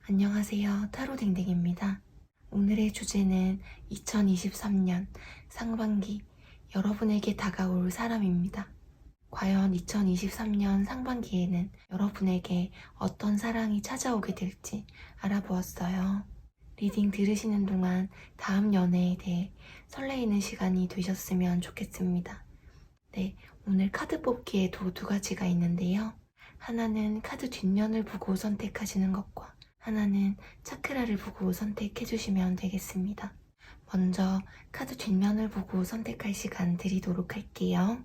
안녕하세요. 타로댕댕입니다. 오늘의 주제는 2023년 상반기 여러분에게 다가올 사람입니다. 과연 2023년 상반기에는 여러분에게 어떤 사랑이 찾아오게 될지 알아보았어요. 리딩 들으시는 동안 다음 연애에 대해 설레이는 시간이 되셨으면 좋겠습니다. 네, 오늘 카드 뽑기에도 두 가지가 있는데요. 하나는 카드 뒷면을 보고 선택하시는 것과 하나는 차크라를 보고 선택해주시면 되겠습니다. 먼저 카드 뒷면을 보고 선택할 시간 드리도록 할게요.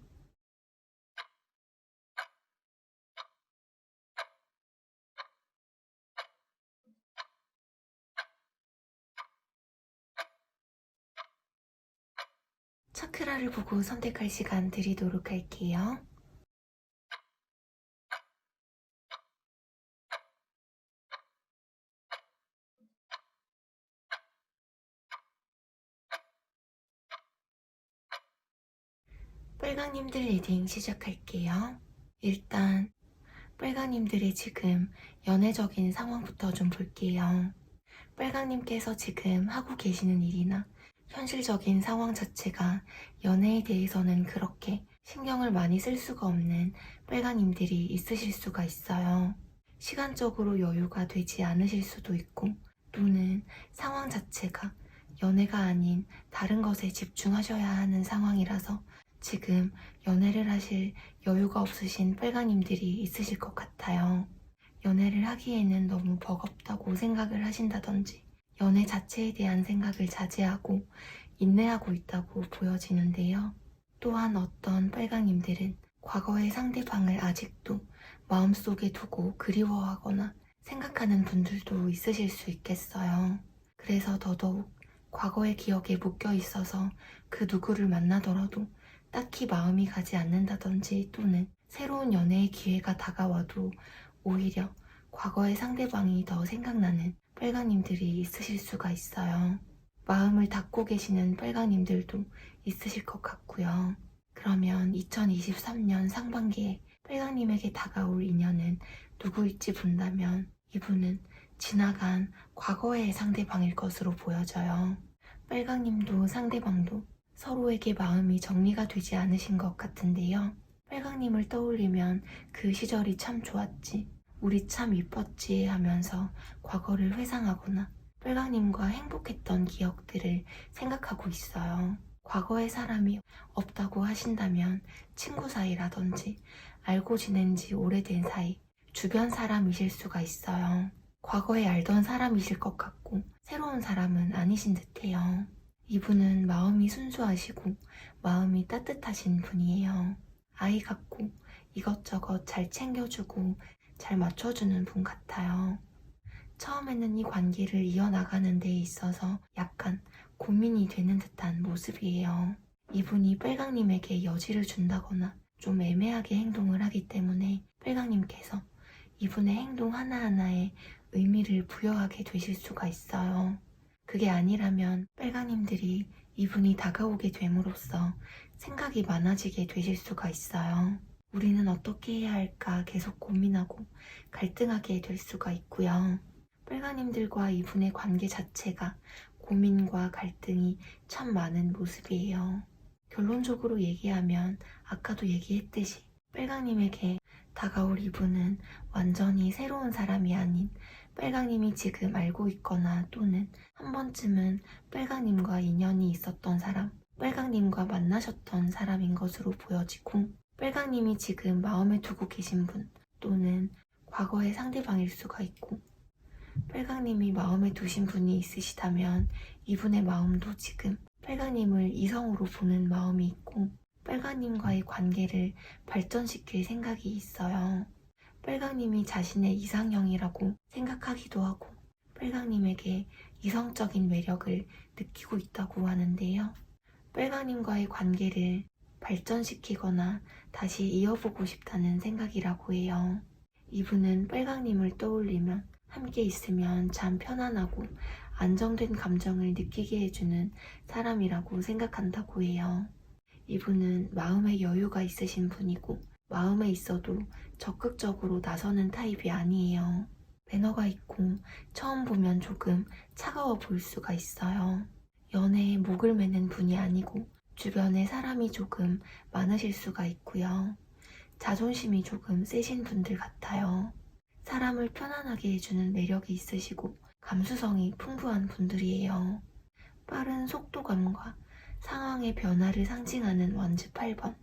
차크라를 보고 선택할 시간 드리도록 할게요. 빨강님들 리딩 시작할게요. 일단 빨강님들의 지금 연애적인 상황부터 좀 볼게요. 빨강님께서 지금 하고 계시는 일이나 현실적인 상황 자체가 연애에 대해서는 그렇게 신경을 많이 쓸 수가 없는 빨강님들이 있으실 수가 있어요. 시간적으로 여유가 되지 않으실 수도 있고 또는 상황 자체가 연애가 아닌 다른 것에 집중하셔야 하는 상황이라서 지금 연애를 하실 여유가 없으신 빨강님들이 있으실 것 같아요. 연애를 하기에는 너무 버겁다고 생각을 하신다든지 연애 자체에 대한 생각을 자제하고 인내하고 있다고 보여지는데요. 또한 어떤 빨강님들은 과거의 상대방을 아직도 마음속에 두고 그리워하거나 생각하는 분들도 있으실 수 있겠어요. 그래서 더더욱 과거의 기억에 묶여 있어서 그 누구를 만나더라도 딱히 마음이 가지 않는다든지 또는 새로운 연애의 기회가 다가와도 오히려 과거의 상대방이 더 생각나는 빨강님들이 있으실 수가 있어요. 마음을 닫고 계시는 빨강님들도 있으실 것 같고요. 그러면 2023년 상반기에 빨강님에게 다가올 인연은 누구일지 본다면 이분은 지나간 과거의 상대방일 것으로 보여져요. 빨강님도 상대방도 서로에게 마음이 정리가 되지 않으신 것 같은데요. 빨강님을 떠올리면 그 시절이 참 좋았지, 우리 참 이뻤지 하면서 과거를 회상하거나 빨강님과 행복했던 기억들을 생각하고 있어요. 과거의 사람이 없다고 하신다면 친구 사이라든지 알고 지낸 지 오래된 사이, 주변 사람이실 수가 있어요. 과거에 알던 사람이실 것 같고 새로운 사람은 아니신 듯해요. 이분은 마음이 순수하시고 마음이 따뜻하신 분이에요. 아이 같고 이것저것 잘 챙겨주고 잘 맞춰주는 분 같아요. 처음에는 이 관계를 이어나가는 데 있어서 약간 고민이 되는 듯한 모습이에요. 이분이 빨강님에게 여지를 준다거나 좀 애매하게 행동을 하기 때문에 빨강님께서 이분의 행동 하나하나에 의미를 부여하게 되실 수가 있어요. 그게 아니라면 빨강님들이 이분이 다가오게 됨으로써 생각이 많아지게 되실 수가 있어요. 우리는 어떻게 해야 할까 계속 고민하고 갈등하게 될 수가 있고요. 빨강님들과 이분의 관계 자체가 고민과 갈등이 참 많은 모습이에요. 결론적으로 얘기하면 아까도 얘기했듯이 빨강님에게 다가올 이분은 완전히 새로운 사람이 아닌 빨강님이 지금 알고 있거나 또는 한 번쯤은 빨강님과 인연이 있었던 사람, 빨강님과 만나셨던 사람인 것으로 보여지고 빨강님이 지금 마음에 두고 계신 분 또는 과거의 상대방일 수가 있고 빨강님이 마음에 두신 분이 있으시다면 이분의 마음도 지금 빨강님을 이성으로 보는 마음이 있고 빨강님과의 관계를 발전시킬 생각이 있어요. 빨강님이 자신의 이상형이라고 생각하기도 하고 빨강님에게 이성적인 매력을 느끼고 있다고 하는데요. 빨강님과의 관계를 발전시키거나 다시 이어보고 싶다는 생각이라고 해요. 이분은 빨강님을 떠올리면 함께 있으면 참 편안하고 안정된 감정을 느끼게 해주는 사람이라고 생각한다고 해요. 이분은 마음의 여유가 있으신 분이고 마음에 있어도 적극적으로 나서는 타입이 아니에요. 매너가 있고 처음 보면 조금 차가워 보일 수가 있어요. 연애에 목을 매는 분이 아니고 주변에 사람이 조금 많으실 수가 있고요. 자존심이 조금 세신 분들 같아요. 사람을 편안하게 해주는 매력이 있으시고 감수성이 풍부한 분들이에요. 빠른 속도감과 상황의 변화를 상징하는 원즈 8번.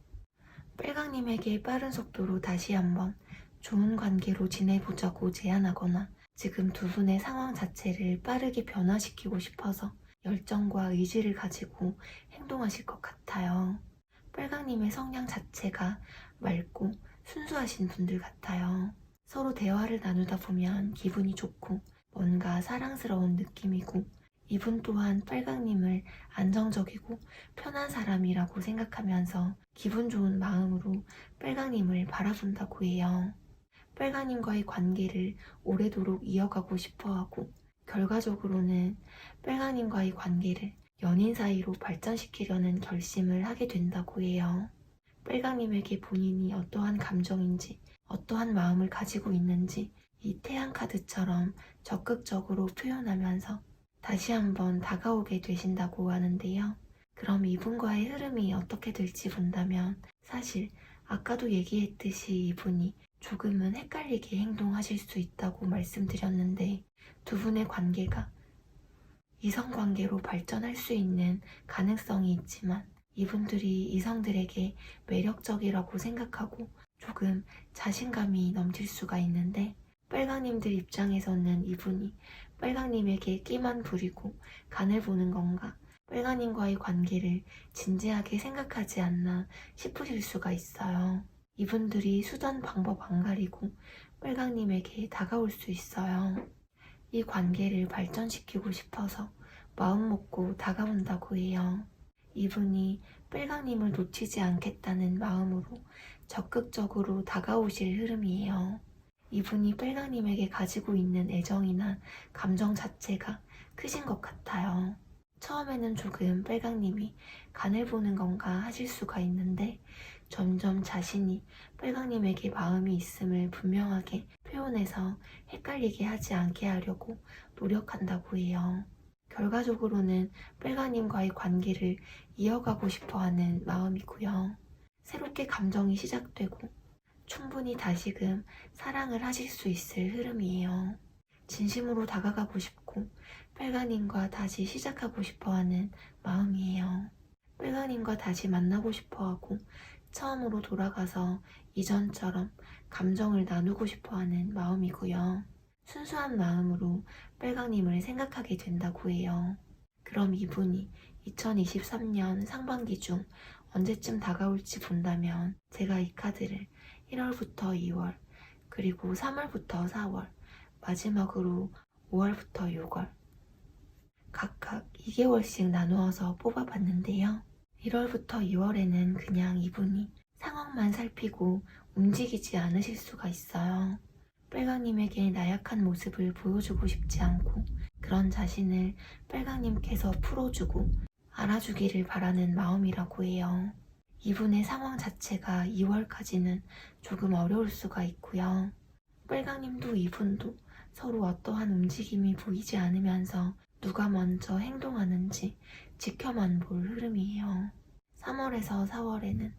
빨강님에게 빠른 속도로 다시 한번 좋은 관계로 지내보자고 제안하거나 지금 두 분의 상황 자체를 빠르게 변화시키고 싶어서 열정과 의지를 가지고 행동하실 것 같아요. 빨강님의 성향 자체가 맑고 순수하신 분들 같아요. 서로 대화를 나누다 보면 기분이 좋고 뭔가 사랑스러운 느낌이고 이분 또한 빨강님을 안정적이고 편한 사람이라고 생각하면서 기분 좋은 마음으로 빨강님을 바라본다고 해요. 빨강님과의 관계를 오래도록 이어가고 싶어하고 결과적으로는 빨강님과의 관계를 연인 사이로 발전시키려는 결심을 하게 된다고 해요. 빨강님에게 본인이 어떠한 감정인지 어떠한 마음을 가지고 있는지 이 태양 카드처럼 적극적으로 표현하면서 다시 한번 다가오게 되신다고 하는데요. 그럼 이분과의 흐름이 어떻게 될지 본다면 사실 아까도 얘기했듯이 이분이 조금은 헷갈리게 행동하실 수 있다고 말씀드렸는데 두 분의 관계가 이성관계로 발전할 수 있는 가능성이 있지만 이분들이 이성들에게 매력적이라고 생각하고 조금 자신감이 넘칠 수가 있는데 빨강님들 입장에서는 이분이 빨강님에게 끼만 부리고 간을 보는 건가 빨강님과의 관계를 진지하게 생각하지 않나 싶으실 수가 있어요. 이분들이 수단 방법 안 가리고 빨강님에게 다가올 수 있어요. 이 관계를 발전시키고 싶어서 마음 먹고 다가온다고 해요. 이분이 빨강님을 놓치지 않겠다는 마음으로 적극적으로 다가오실 흐름이에요. 이분이 빨강님에게 가지고 있는 애정이나 감정 자체가 크신 것 같아요. 처음에는 조금 빨강님이 간을 보는 건가 하실 수가 있는데 점점 자신이 빨강님에게 마음이 있음을 분명하게 표현해서 헷갈리게 하지 않게 하려고 노력한다고 해요. 결과적으로는 빨강님과의 관계를 이어가고 싶어하는 마음이고요. 새롭게 감정이 시작되고 충분히 다시금 사랑을 하실 수 있을 흐름이에요. 진심으로 다가가고 싶고 빨강님과 다시 시작하고 싶어하는 마음이에요. 빨강님과 다시 만나고 싶어하고 처음으로 돌아가서 이전처럼 감정을 나누고 싶어하는 마음이고요. 순수한 마음으로 빨강님을 생각하게 된다고 해요. 그럼 이분이 2023년 상반기 중 언제쯤 다가올지 본다면 제가 이 카드를 1월부터 2월 그리고 3월부터 4월 마지막으로 5월부터 6월 각각 2개월씩 나누어서 뽑아봤는데요. 1월부터 2월에는 그냥 이분이 상황만 살피고 움직이지 않으실 수가 있어요. 빨강님에게 나약한 모습을 보여주고 싶지 않고 그런 자신을 빨강님께서 풀어주고 알아주기를 바라는 마음이라고 해요. 이분의 상황 자체가 2월까지는 조금 어려울 수가 있고요. 빨강님도 이분도 서로 어떠한 움직임이 보이지 않으면서 누가 먼저 행동하는지 지켜만 볼 흐름이에요. 3월에서 4월에는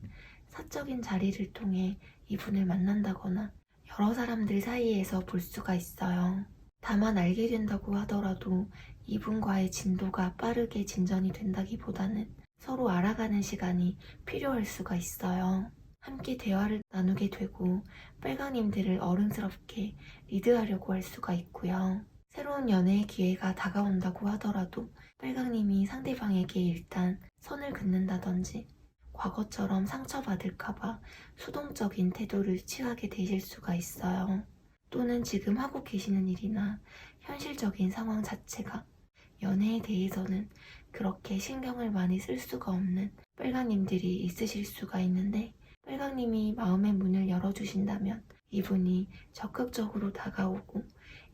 사적인 자리를 통해 이분을 만난다거나 여러 사람들 사이에서 볼 수가 있어요. 다만 알게 된다고 하더라도 이분과의 진도가 빠르게 진전이 된다기보다는 서로 알아가는 시간이 필요할 수가 있어요. 함께 대화를 나누게 되고 빨강님들을 어른스럽게 리드하려고 할 수가 있고요. 새로운 연애의 기회가 다가온다고 하더라도 빨강님이 상대방에게 일단 선을 긋는다든지 과거처럼 상처받을까봐 수동적인 태도를 취하게 되실 수가 있어요. 또는 지금 하고 계시는 일이나 현실적인 상황 자체가 연애에 대해서는 그렇게 신경을 많이 쓸 수가 없는 빨강님들이 있으실 수가 있는데, 빨강님이 마음의 문을 열어주신다면 이분이 적극적으로 다가오고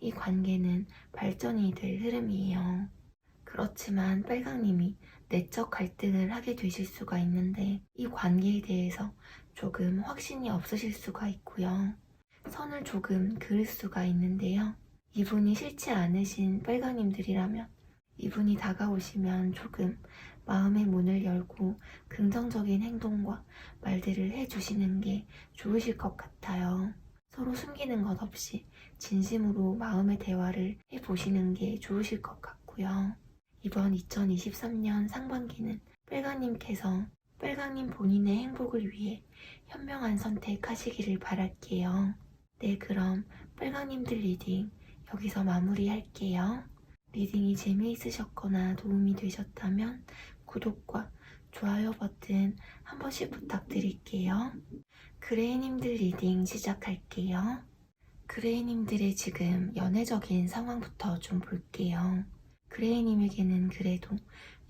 이 관계는 발전이 될 흐름이에요. 그렇지만 빨강님이 내적 갈등을 하게 되실 수가 있는데 이 관계에 대해서 조금 확신이 없으실 수가 있고요. 선을 조금 그을 수가 있는데요. 이분이 싫지 않으신 빨강님들이라면 이분이 다가오시면 조금 마음의 문을 열고 긍정적인 행동과 말들을 해주시는 게 좋으실 것 같아요. 서로 숨기는 것 없이 진심으로 마음의 대화를 해보시는 게 좋으실 것 같고요. 이번 2023년 상반기는 빨강님께서 빨강님 본인의 행복을 위해 현명한 선택하시기를 바랄게요. 네, 그럼 빨강님들 리딩 여기서 마무리할게요. 리딩이 재미있으셨거나 도움이 되셨다면 구독과 좋아요 버튼 한 번씩 부탁드릴게요. 그레이님들 리딩 시작할게요. 그레이님들의 지금 연애적인 상황부터 좀 볼게요. 그레이님에게는 그래도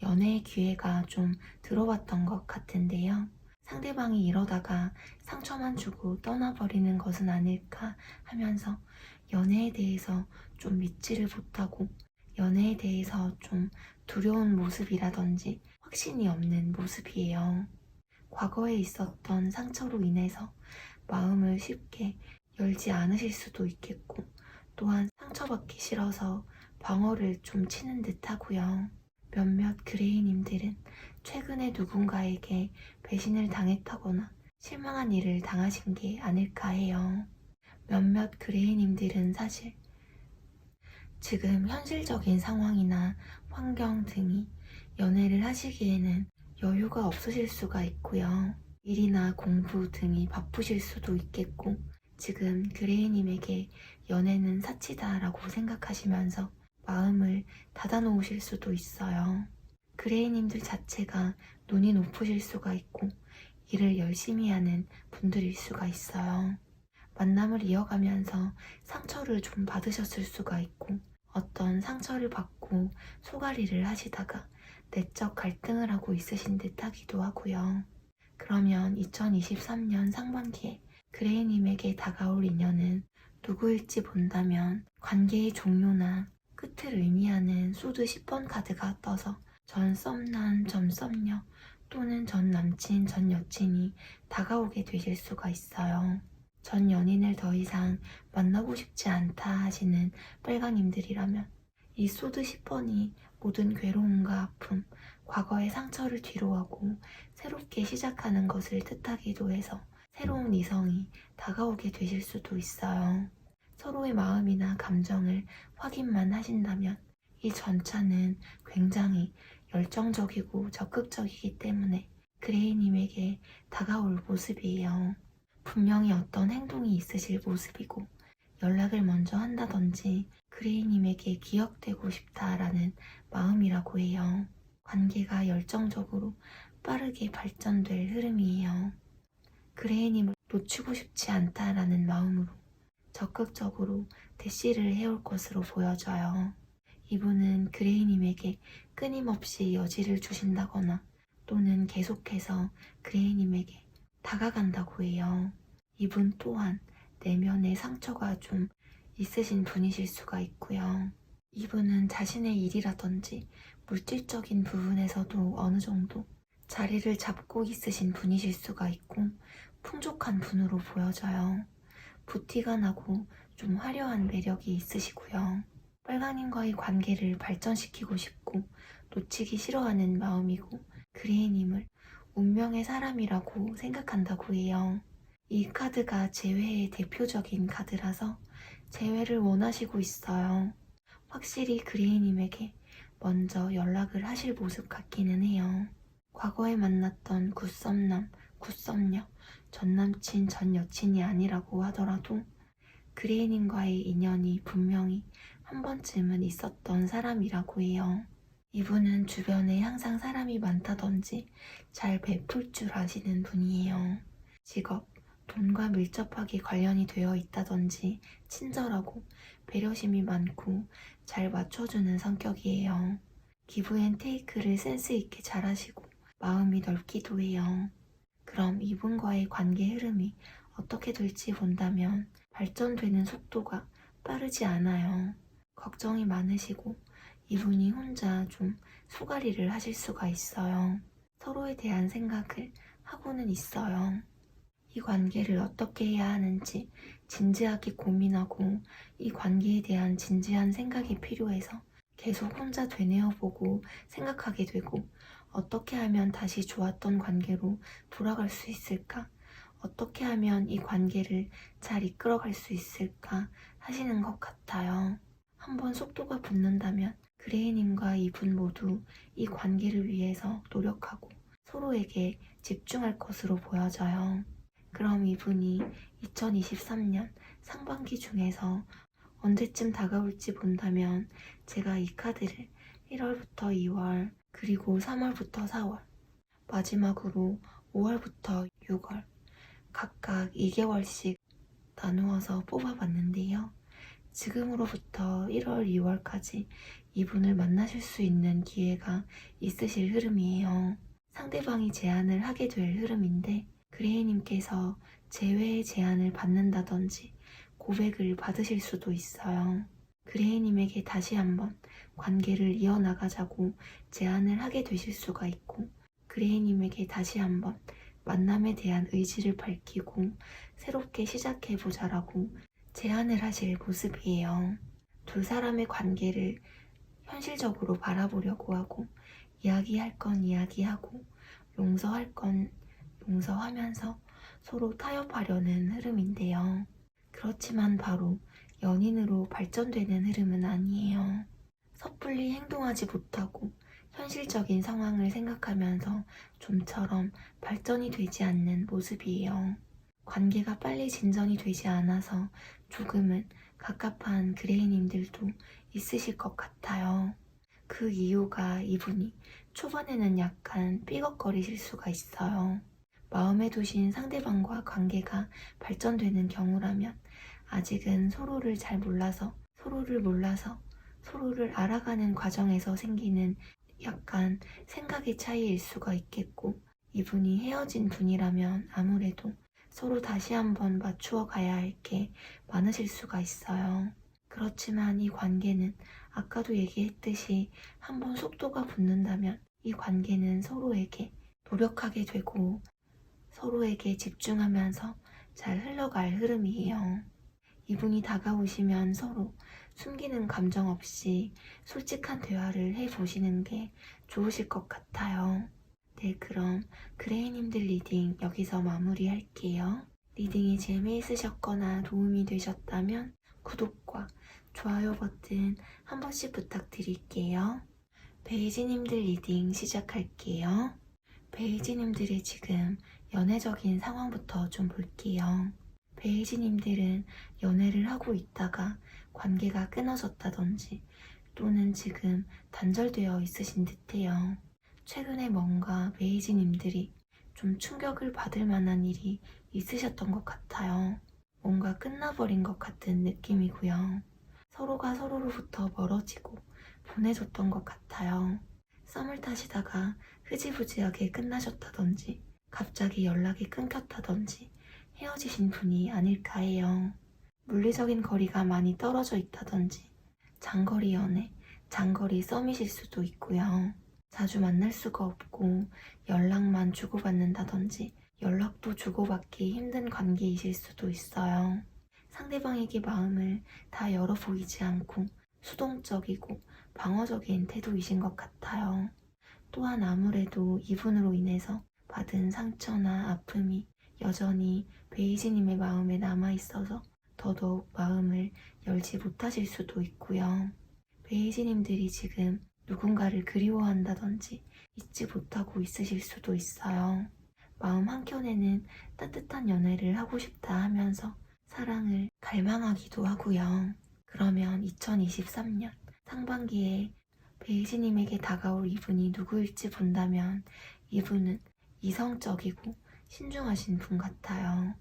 연애의 기회가 좀 들어왔던 것 같은데요. 상대방이 이러다가 상처만 주고 떠나버리는 것은 아닐까 하면서 연애에 대해서 좀 믿지를 못하고 연애에 대해서 좀 두려운 모습이라든지 확신이 없는 모습이에요. 과거에 있었던 상처로 인해서 마음을 쉽게 열지 않으실 수도 있겠고, 또한 상처받기 싫어서 방어를 좀 치는 듯 하고요. 몇몇 그레이님들은 최근에 누군가에게 배신을 당했다거나 실망한 일을 당하신 게 아닐까 해요. 몇몇 그레이님들은 사실 지금 현실적인 상황이나 환경 등이 연애를 하시기에는 여유가 없으실 수가 있고요. 일이나 공부 등이 바쁘실 수도 있겠고, 지금 그레이님에게 연애는 사치다라고 생각하시면서 마음을 닫아놓으실 수도 있어요. 그레이님들 자체가 눈이 높으실 수가 있고 일을 열심히 하는 분들일 수가 있어요. 만남을 이어가면서 상처를 좀 받으셨을 수가 있고, 어떤 상처를 받고 소갈이를 하시다가 내적 갈등을 하고 있으신 듯 하기도 하고요. 그러면 2023년 상반기에 그레이님에게 다가올 인연은 누구일지 본다면 관계의 종료나 끝을 의미하는 소드 10번 카드가 떠서 전 썸남, 전 썸녀 또는 전 남친, 전 여친이 다가오게 되실 수가 있어요. 전 연인을 더 이상 만나고 싶지 않다 하시는 빨강님들이라면 이 소드 10번이 모든 괴로움과 아픔, 과거의 상처를 뒤로하고 새롭게 시작하는 것을 뜻하기도 해서 새로운 이성이 다가오게 되실 수도 있어요. 서로의 마음이나 감정을 확인만 하신다면 이 전차는 굉장히 열정적이고 적극적이기 때문에 그레이님에게 다가올 모습이에요. 분명히 어떤 행동이 있으실 모습이고 연락을 먼저 한다든지 그레이님에게 기억되고 싶다라는 마음이라고 해요. 관계가 열정적으로 빠르게 발전될 흐름이에요. 그레이님을 놓치고 싶지 않다라는 마음으로 적극적으로 대시를 해올 것으로 보여져요. 이분은 그레이님에게 끊임없이 여지를 주신다거나 또는 계속해서 그레이님에게 다가간다고 해요. 이분 또한 내면의 상처가 좀 있으신 분이실 수가 있고요. 이분은 자신의 일이라든지 물질적인 부분에서도 어느 정도 자리를 잡고 있으신 분이실 수가 있고 풍족한 분으로 보여져요. 부티가 나고 좀 화려한 매력이 있으시고요. 빨강님과의 관계를 발전시키고 싶고 놓치기 싫어하는 마음이고 그레이님을 운명의 사람이라고 생각한다고 해요. 이 카드가 재회의 대표적인 카드라서 재회를 원하시고 있어요. 확실히 그레이님에게 먼저 연락을 하실 모습 같기는 해요. 과거에 만났던 굿썸남, 굿썸녀, 전남친, 전여친이 아니라고 하더라도 그레이님과의 인연이 분명히 한 번쯤은 있었던 사람이라고 해요. 이분은 주변에 항상 사람이 많다든지 잘 베풀 줄 아시는 분이에요. 직업, 돈과 밀접하게 관련이 되어 있다든지 친절하고 배려심이 많고 잘 맞춰주는 성격이에요. 기브앤테이크를 센스 있게 잘하시고 마음이 넓기도 해요. 그럼 이분과의 관계 흐름이 어떻게 될지 본다면 발전되는 속도가 빠르지 않아요. 걱정이 많으시고 이분이 혼자 좀 소가리를 하실 수가 있어요. 서로에 대한 생각을 하고는 있어요. 이 관계를 어떻게 해야 하는지 진지하게 고민하고 이 관계에 대한 진지한 생각이 필요해서 계속 혼자 되뇌어보고 생각하게 되고 어떻게 하면 다시 좋았던 관계로 돌아갈 수 있을까? 어떻게 하면 이 관계를 잘 이끌어갈 수 있을까 하시는 것 같아요. 한번 속도가 붙는다면 그레이님과 이분 모두 이 관계를 위해서 노력하고 서로에게 집중할 것으로 보여져요. 그럼 이분이 2023년 상반기 중에서 언제쯤 다가올지 본다면 제가 이 카드를 1월부터 2월 그리고 3월부터 4월 마지막으로 5월부터 6월 각각 2개월씩 나누어서 뽑아봤는데요. 지금으로부터 1월, 2월까지 이분을 만나실 수 있는 기회가 있으실 흐름이에요. 상대방이 제안을 하게 될 흐름인데 그레이님께서 재회의 제안을 받는다든지 고백을 받으실 수도 있어요. 그레이님에게 다시 한번 관계를 이어나가자고 제안을 하게 되실 수가 있고 그레이님에게 다시 한번 만남에 대한 의지를 밝히고 새롭게 시작해보자라고 제안을 하실 모습이에요. 두 사람의 관계를 현실적으로 바라보려고 하고 이야기할 건 이야기하고 용서할 건 용서하면서 서로 타협하려는 흐름인데요. 그렇지만 바로 연인으로 발전되는 흐름은 아니에요. 섣불리 행동하지 못하고 현실적인 상황을 생각하면서 좀처럼 발전이 되지 않는 모습이에요. 관계가 빨리 진전이 되지 않아서 조금은 갑갑한 그레이님들도 있으실 것 같아요. 그 이유가 이분이 초반에는 약간 삐걱거리실 수가 있어요. 마음에 두신 상대방과 관계가 발전되는 경우라면 아직은 서로를 잘 몰라서 서로를 알아가는 과정에서 생기는 약간 생각의 차이일 수가 있겠고 이분이 헤어진 분이라면 아무래도 서로 다시 한번 맞추어 가야 할 게 많으실 수가 있어요. 그렇지만 이 관계는 아까도 얘기했듯이 한번 속도가 붙는다면 이 관계는 서로에게 노력하게 되고 서로에게 집중하면서 잘 흘러갈 흐름이에요. 이분이 다가오시면 서로 숨기는 감정 없이 솔직한 대화를 해보시는 게 좋으실 것 같아요. 네, 그럼 그레이님들 리딩 여기서 마무리할게요. 리딩이 재미있으셨거나 도움이 되셨다면 구독과 좋아요 버튼 한 번씩 부탁드릴게요. 베이지님들 리딩 시작할게요. 베이지님들의 지금 연애적인 상황부터 좀 볼게요. 베이지님들은 연애를 하고 있다가 관계가 끊어졌다든지 또는 지금 단절되어 있으신 듯해요. 최근에 뭔가 베이지님들이 좀 충격을 받을 만한 일이 있으셨던 것 같아요. 뭔가 끝나버린 것 같은 느낌이고요. 서로가 서로로부터 멀어지고 보내줬던 것 같아요. 썸을 타시다가 흐지부지하게 끝나셨다든지 갑자기 연락이 끊겼다든지 헤어지신 분이 아닐까 해요. 물리적인 거리가 많이 떨어져 있다든지 장거리 연애, 장거리 썸이실 수도 있고요. 자주 만날 수가 없고 연락만 주고받는다든지 연락도 주고받기 힘든 관계이실 수도 있어요. 상대방에게 마음을 다 열어 보이지 않고 수동적이고 방어적인 태도이신 것 같아요. 또한 아무래도 이분으로 인해서 받은 상처나 아픔이 여전히 베이지님의 마음에 남아있어서 더더욱 마음을 열지 못하실 수도 있고요. 베이지님들이 지금 누군가를 그리워한다든지 잊지 못하고 있으실 수도 있어요. 마음 한켠에는 따뜻한 연애를 하고 싶다 하면서 사랑을 갈망하기도 하고요. 그러면 2023년 상반기에 베이지님에게 다가올 이분이 누구일지 본다면 이분은 이성적이고 신중하신 분 같아요.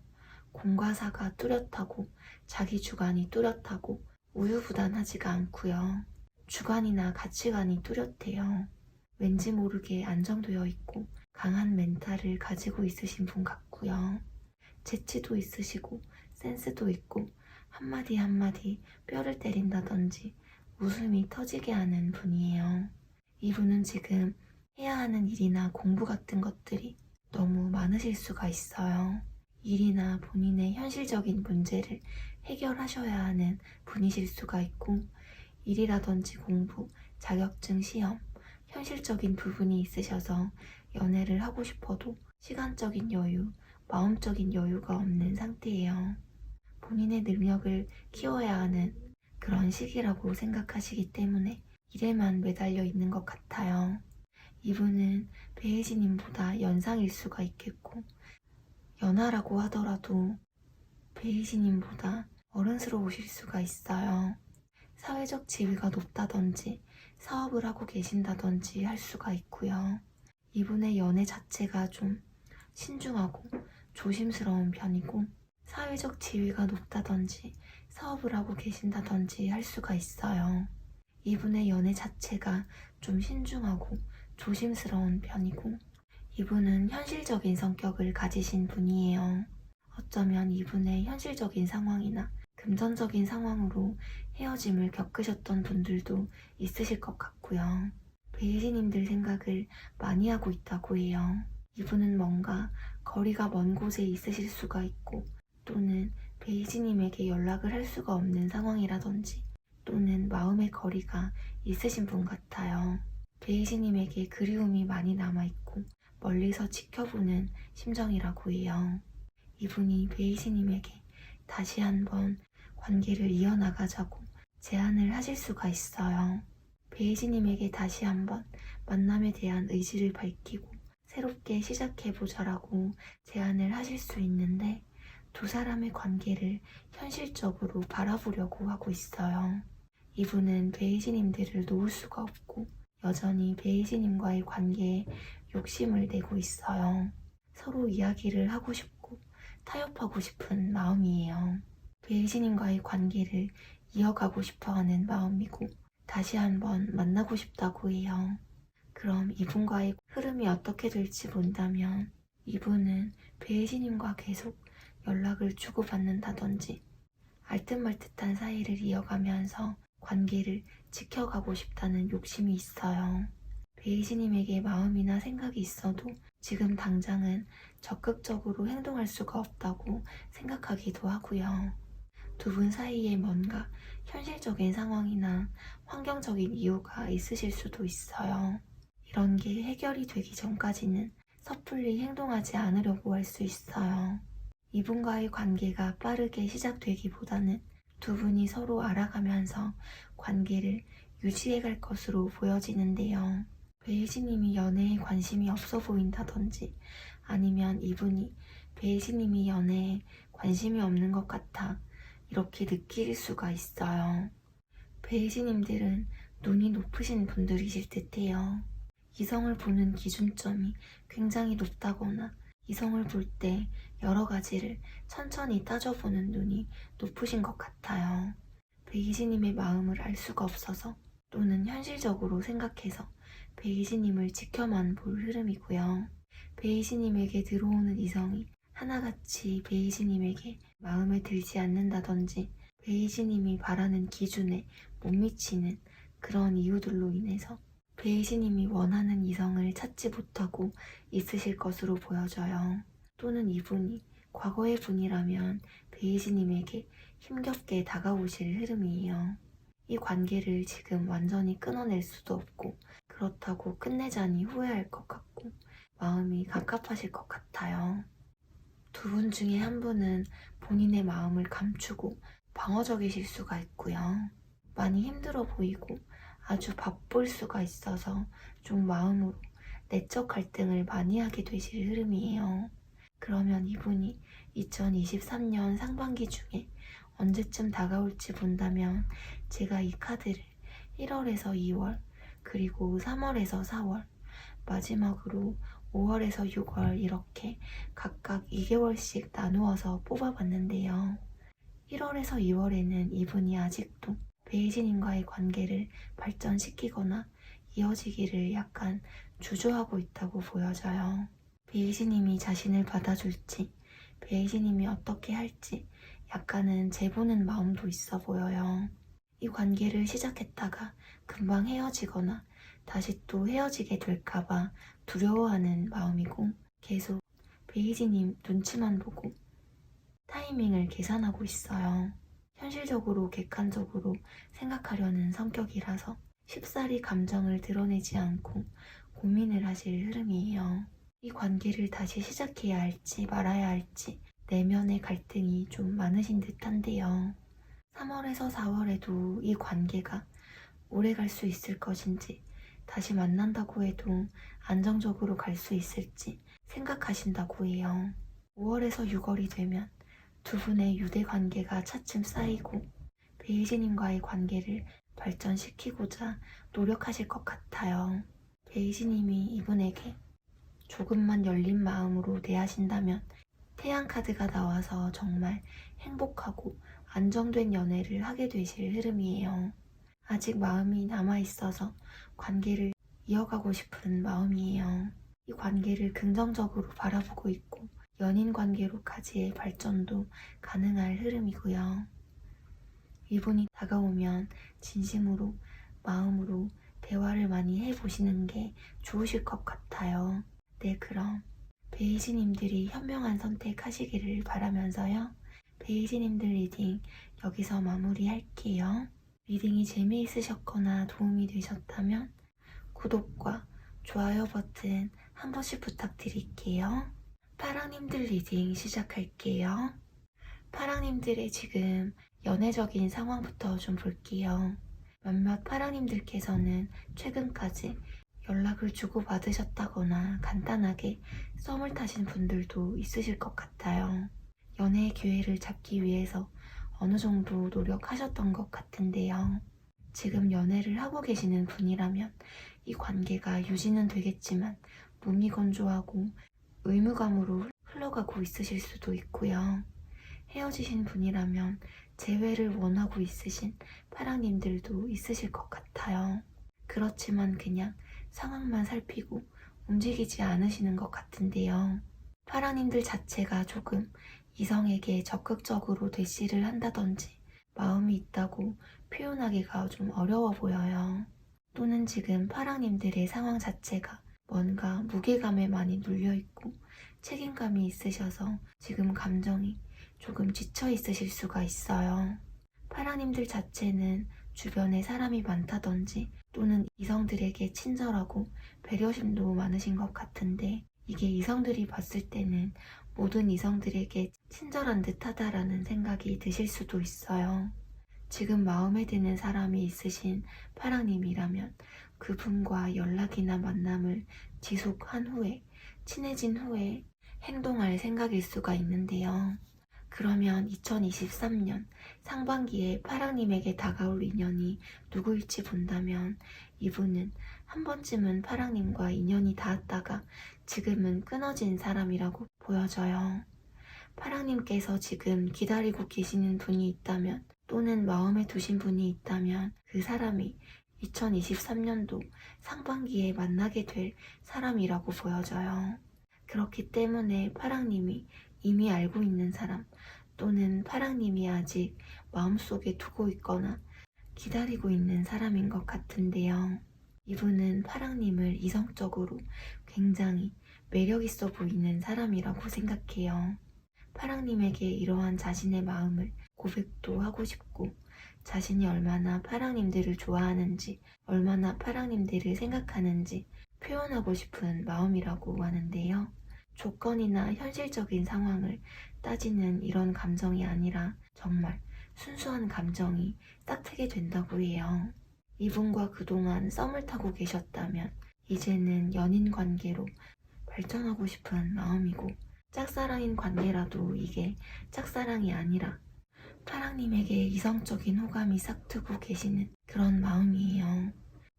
공과 사가 뚜렷하고 자기 주관이 뚜렷하고 우유부단하지가 않고요. 주관이나 가치관이 뚜렷해요. 왠지 모르게 안정되어 있고 강한 멘탈을 가지고 있으신 분 같고요. 재치도 있으시고 센스도 있고 한마디 한마디 뼈를 때린다든지 웃음이 터지게 하는 분이에요. 이분은 지금 해야 하는 일이나 공부 같은 것들이 너무 많으실 수가 있어요. 일이나 본인의 현실적인 문제를 해결하셔야 하는 분이실 수가 있고 일이라든지 공부, 자격증 시험, 현실적인 부분이 있으셔서 연애를 하고 싶어도 시간적인 여유, 마음적인 여유가 없는 상태예요. 본인의 능력을 키워야 하는 그런 시기라고 생각하시기 때문에 일에만 매달려 있는 것 같아요. 이분은 베이지님보다 연상일 수가 있겠고 연하라고 하더라도 베이지님보다 어른스러우실 수가 있어요. 사회적 지위가 높다든지 사업을 하고 계신다든지 할 수가 있고요. 이분의 연애 자체가 좀 신중하고 조심스러운 편이고 사회적 지위가 높다든지 사업을 하고 계신다든지 할 수가 있어요. 이분의 연애 자체가 좀 신중하고 조심스러운 편이고 이분은 현실적인 성격을 가지신 분이에요. 어쩌면 이분의 현실적인 상황이나 금전적인 상황으로 헤어짐을 겪으셨던 분들도 있으실 것 같고요. 베이지님들 생각을 많이 하고 있다고 해요. 이분은 뭔가 거리가 먼 곳에 있으실 수가 있고 또는 베이지님에게 연락을 할 수가 없는 상황이라든지 또는 마음의 거리가 있으신 분 같아요. 베이지님에게 그리움이 많이 남아있고 멀리서 지켜보는 심정이라고 해요. 이분이 베이지님에게 다시 한번 관계를 이어나가자고 제안을 하실 수가 있어요. 베이지님에게 다시 한번 만남에 대한 의지를 밝히고 새롭게 시작해보자라고 제안을 하실 수 있는데 두 사람의 관계를 현실적으로 바라보려고 하고 있어요. 이분은 베이지님들을 놓을 수가 없고 여전히 베이지님과의 관계에 욕심을 내고 있어요. 서로 이야기를 하고 싶고 타협하고 싶은 마음이에요. 베이지님과의 관계를 이어가고 싶어하는 마음이고 다시 한번 만나고 싶다고 해요. 그럼 이분과의 흐름이 어떻게 될지 본다면 이분은 베이지님과 계속 연락을 주고받는다든지 알듯말듯한 사이를 이어가면서 관계를 지켜가고 싶다는 욕심이 있어요. 베이지님에게 마음이나 생각이 있어도 지금 당장은 적극적으로 행동할 수가 없다고 생각하기도 하고요. 두 분 사이에 뭔가 현실적인 상황이나 환경적인 이유가 있으실 수도 있어요. 이런 게 해결이 되기 전까지는 섣불리 행동하지 않으려고 할 수 있어요. 이분과의 관계가 빠르게 시작되기보다는 두 분이 서로 알아가면서 관계를 유지해갈 것으로 보여지는데요. 베이지님이 연애에 관심이 없어 보인다든지 아니면 이분이 베이지님이 연애에 관심이 없는 것 같아 이렇게 느낄 수가 있어요. 베이지님들은 눈이 높으신 분들이실 듯해요. 이성을 보는 기준점이 굉장히 높다거나 이성을 볼 때 여러 가지를 천천히 따져보는 눈이 높으신 것 같아요. 베이지님의 마음을 알 수가 없어서 또는 현실적으로 생각해서 베이지님을 지켜만 볼 흐름이고요. 베이지님에게 들어오는 이성이 하나같이 베이지님에게 마음에 들지 않는다든지 베이지님이 바라는 기준에 못 미치는 그런 이유들로 인해서 베이지님이 원하는 이성을 찾지 못하고 있으실 것으로 보여져요. 또는 이분이 과거의 분이라면 베이지님에게 힘겹게 다가오실 흐름이에요. 이 관계를 지금 완전히 끊어낼 수도 없고 그렇다고 끝내자니 후회할 것 같고 마음이 갑갑하실 것 같아요. 두 분 중에 한 분은 본인의 마음을 감추고 방어적이실 수가 있고요. 많이 힘들어 보이고 아주 바쁠 수가 있어서 좀 마음으로 내적 갈등을 많이 하게 되실 흐름이에요. 그러면 이분이 2023년 상반기 중에 언제쯤 다가올지 본다면 제가 이 카드를 1월에서 2월 그리고 3월에서 4월 마지막으로 5월에서 6월 이렇게 각각 2개월씩 나누어서 뽑아봤는데요. 1월에서 2월에는 이분이 아직도 베이지님과의 관계를 발전시키거나 이어지기를 약간 주저하고 있다고 보여져요. 베이지님이 자신을 받아줄지, 베이지님이 어떻게 할지 약간은 재보는 마음도 있어 보여요. 이 관계를 시작했다가 금방 헤어지거나 다시 또 헤어지게 될까봐 두려워하는 마음이고 계속 베이지님 눈치만 보고 타이밍을 계산하고 있어요. 현실적으로 객관적으로 생각하려는 성격이라서 쉽사리 감정을 드러내지 않고 고민을 하실 흐름이에요. 이 관계를 다시 시작해야 할지 말아야 할지 내면의 갈등이 좀 많으신 듯한데요. 3월에서 4월에도 이 관계가 오래 갈 수 있을 것인지 다시 만난다고 해도 안정적으로 갈 수 있을지 생각하신다고 해요. 5월에서 6월이 되면 두 분의 유대 관계가 차츰 쌓이고 베이지님과의 관계를 발전시키고자 노력하실 것 같아요. 베이지님이 이분에게 조금만 열린 마음으로 대하신다면 태양 카드가 나와서 정말 행복하고 안정된 연애를 하게 되실 흐름이에요. 아직 마음이 남아있어서 관계를 이어가고 싶은 마음이에요. 이 관계를 긍정적으로 바라보고 있고 연인 관계로까지의 발전도 가능할 흐름이고요. 이분이 다가오면 진심으로 마음으로 대화를 많이 해보시는 게 좋으실 것 같아요. 네, 그럼 베이지님들이 현명한 선택하시기를 바라면서요. 베이지님들 리딩 여기서 마무리할게요. 리딩이 재미있으셨거나 도움이 되셨다면 구독과 좋아요 버튼 한 번씩 부탁드릴게요. 파랑님들 리딩 시작할게요. 파랑님들의 지금 연애적인 상황부터 좀 볼게요. 몇몇 파랑님들께서는 최근까지 연락을 주고받으셨다거나 간단하게 썸을 타신 분들도 있으실 것 같아요. 연애의 기회를 잡기 위해서 어느 정도 노력하셨던 것 같은데요. 지금 연애를 하고 계시는 분이라면 이 관계가 유지는 되겠지만 무미건조하고 의무감으로 흘러가고 있으실 수도 있고요. 헤어지신 분이라면 재회를 원하고 있으신 파랑님들도 있으실 것 같아요. 그렇지만 그냥 상황만 살피고 움직이지 않으시는 것 같은데요. 파랑님들 자체가 조금 이성에게 적극적으로 대시를 한다든지 마음이 있다고 표현하기가 좀 어려워 보여요. 또는 지금 파랑님들의 상황 자체가 뭔가 무게감에 많이 눌려있고 책임감이 있으셔서 지금 감정이 조금 지쳐 있으실 수가 있어요. 파랑님들 자체는 주변에 사람이 많다든지 또는 이성들에게 친절하고 배려심도 많으신 것 같은데 이게 이성들이 봤을 때는 모든 이성들에게 친절한 듯하다라는 생각이 드실 수도 있어요. 지금 마음에 드는 사람이 있으신 파랑님이라면 그분과 연락이나 만남을 지속한 후에 친해진 후에 행동할 생각일 수가 있는데요. 그러면 2023년 상반기에 파랑님에게 다가올 인연이 누구일지 본다면 이분은 한 번쯤은 파랑님과 인연이 닿았다가 지금은 끊어진 사람이라고 보여져요. 파랑님께서 지금 기다리고 계시는 분이 있다면 또는 마음에 두신 분이 있다면 그 사람이 2023년도 상반기에 만나게 될 사람이라고 보여져요. 그렇기 때문에 파랑님이 이미 알고 있는 사람 또는 파랑님이 아직 마음속에 두고 있거나 기다리고 있는 사람인 것 같은데요. 이분은 파랑님을 이성적으로 굉장히 매력 있어 보이는 사람이라고 생각해요. 파랑님에게 이러한 자신의 마음을 고백도 하고 싶고 자신이 얼마나 파랑님들을 좋아하는지, 얼마나 파랑님들을 생각하는지 표현하고 싶은 마음이라고 하는데요. 조건이나 현실적인 상황을 따지는 이런 감정이 아니라 정말 순수한 감정이 딱 트게 된다고 해요. 이분과 그동안 썸을 타고 계셨다면 이제는 연인 관계로 발전하고 싶은 마음이고, 짝사랑인 관계라도 이게 짝사랑이 아니라 파랑님에게 이성적인 호감이 싹트고 계시는 그런 마음이에요.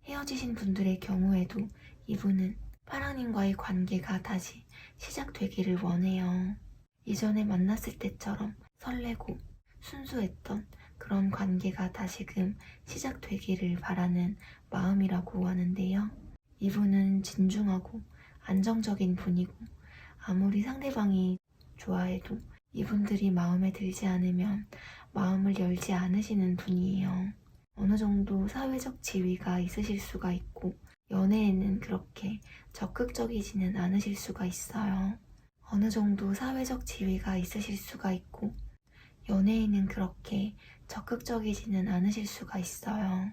헤어지신 분들의 경우에도 이분은 파랑님과의 관계가 다시 시작되기를 원해요. 이전에 만났을 때처럼 설레고 순수했던 그런 관계가 다시금 시작되기를 바라는 마음이라고 하는데요. 이분은 진중하고 안정적인 분이고, 아무리 상대방이 좋아해도 이분들이 마음에 들지 않으면 마음을 열지 않으시는 분이에요. 어느 정도 사회적 지위가 있으실 수가 있고, 연애에는 그렇게 적극적이지는 않으실 수가 있어요. 어느 정도 사회적 지위가 있으실 수가 있고, 연애에는 그렇게 적극적이지는 않으실 수가 있어요.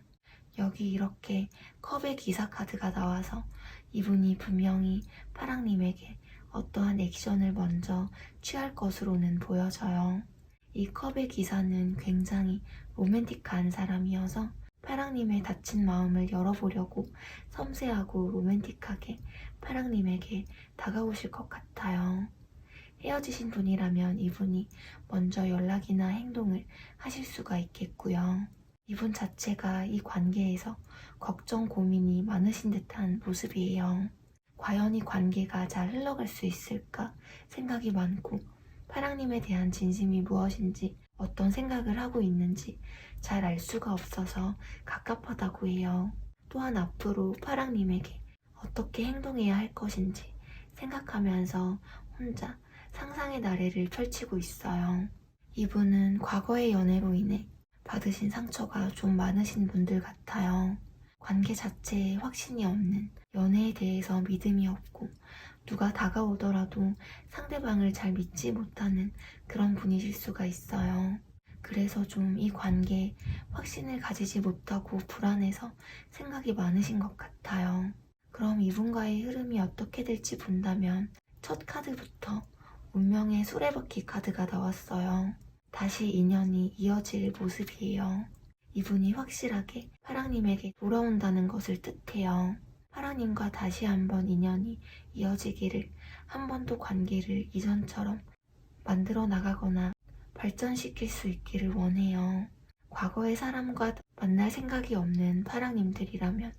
여기 이렇게 컵의 기사 카드가 나와서 이분이 분명히 파랑님에게 어떠한 액션을 먼저 취할 것으로는 보여져요. 이 컵의 기사는 굉장히 로맨틱한 사람이어서 파랑님의 닫힌 마음을 열어보려고 섬세하고 로맨틱하게 파랑님에게 다가오실 것 같아요. 헤어지신 분이라면 이분이 먼저 연락이나 행동을 하실 수가 있겠고요. 이분 자체가 이 관계에서 걱정, 고민이 많으신 듯한 모습이에요. 과연 이 관계가 잘 흘러갈 수 있을까 생각이 많고, 파랑님에 대한 진심이 무엇인지, 어떤 생각을 하고 있는지 잘 알 수가 없어서 갑갑하다고 해요. 또한 앞으로 파랑님에게 어떻게 행동해야 할 것인지 생각하면서 혼자 상상의 나래를 펼치고 있어요. 이분은 과거의 연애로 인해 받으신 상처가 좀 많으신 분들 같아요. 관계 자체에 확신이 없는, 연애에 대해서 믿음이 없고, 누가 다가오더라도 상대방을 잘 믿지 못하는 그런 분이실 수가 있어요. 그래서 좀 이 관계에 확신을 가지지 못하고 불안해서 생각이 많으신 것 같아요. 그럼 이분과의 흐름이 어떻게 될지 본다면 첫 카드부터 운명의 수레바퀴 카드가 나왔어요. 다시 인연이 이어질 모습이에요. 이분이 확실하게 파랑님에게 돌아온다는 것을 뜻해요. 파랑님과 다시 한번 인연이 이어지기를, 한 번 더 관계를 이전처럼 만들어 나가거나 발전시킬 수 있기를 원해요. 과거의 사람과 만날 생각이 없는 파랑님들이라면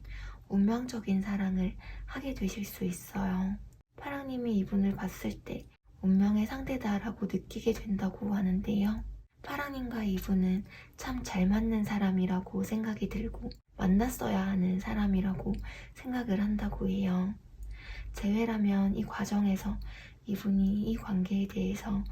운명적인 사랑을 하게 되실 수 있어요. 파랑님이 이분을 봤을 때 운명의 상대다라고 느끼게 된다고 하는데요. 파랑님과 이분은 참 잘 맞는 사람이라고 생각이 들고 만났어야 하는 사람이라고 생각을 한다고 해요. 재회라면 이 과정에서 이분이 이 관계에 대해서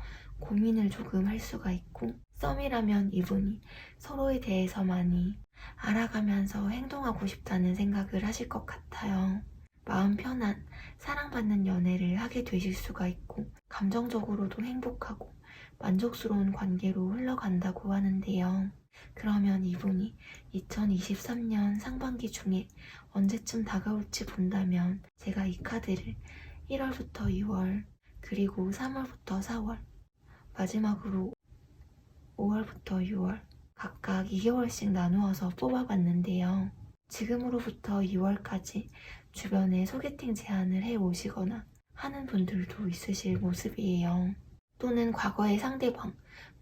고민을 조금 할 수가 있고, 썸이라면 이분이 서로에 대해서 많이 알아가면서 행동하고 싶다는 생각을 하실 것 같아요. 마음 편한 사랑받는 연애를 하게 되실 수가 있고, 감정적으로도 행복하고 만족스러운 관계로 흘러간다고 하는데요. 그러면 이분이 2023년 상반기 중에 언제쯤 다가올지 본다면 제가 이 카드를 1월부터 2월, 그리고 3월부터 4월, 마지막으로 5월부터 6월 각각 2개월씩 나누어서 뽑아봤는데요. 지금으로부터 2월까지 주변에 소개팅 제안을 해오시거나 하는 분들도 있으실 모습이에요. 또는 과거의 상대방,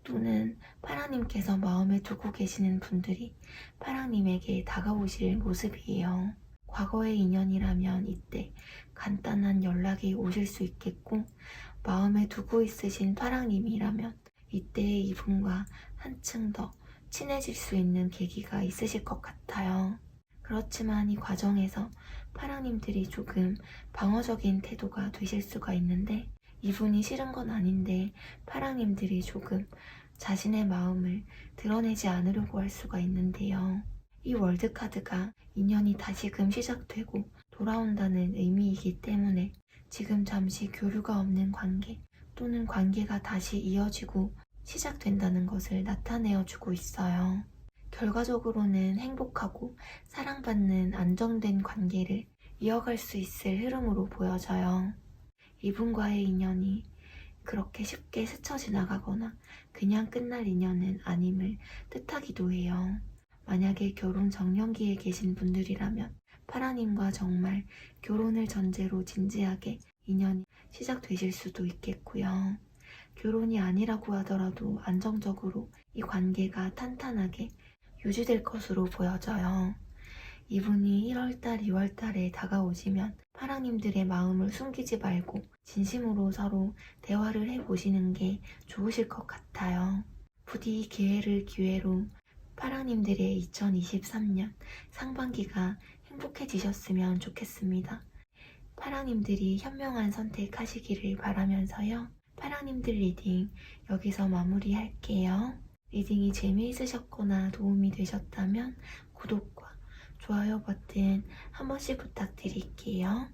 또는 파랑님께서 마음에 두고 계시는 분들이 파랑님에게 다가오실 모습이에요. 과거의 인연이라면 이때 간단한 연락이 오실 수 있겠고, 마음에 두고 있으신 파랑님이라면 이때 이분과 한층 더 친해질 수 있는 계기가 있으실 것 같아요. 그렇지만 이 과정에서 파랑님들이 조금 방어적인 태도가 되실 수가 있는데, 이분이 싫은 건 아닌데 파랑님들이 조금 자신의 마음을 드러내지 않으려고 할 수가 있는데요. 이 월드카드가 인연이 다시금 시작되고 돌아온다는 의미이기 때문에 지금 잠시 교류가 없는 관계 또는 관계가 다시 이어지고 시작된다는 것을 나타내어 주고 있어요. 결과적으로는 행복하고 사랑받는 안정된 관계를 이어갈 수 있을 흐름으로 보여져요. 이분과의 인연이 그렇게 쉽게 스쳐 지나가거나 그냥 끝날 인연은 아님을 뜻하기도 해요. 만약에 결혼 정년기에 계신 분들이라면 파라님과 정말 결혼을 전제로 진지하게 인연이 시작되실 수도 있겠고요. 결혼이 아니라고 하더라도 안정적으로 이 관계가 탄탄하게 유지될 것으로 보여져요. 이분이 1월달, 2월달에 다가오시면 파랑님들의 마음을 숨기지 말고 진심으로 서로 대화를 해보시는 게 좋으실 것 같아요. 부디 기회를 기회로 파랑님들의 2023년 상반기가 행복해지셨으면 좋겠습니다. 파랑님들이 현명한 선택하시기를 바라면서요. 파랑님들 리딩 여기서 마무리할게요. 리딩이 재미있으셨거나 도움이 되셨다면 구독과 좋아요 버튼 한 번씩 부탁드릴게요.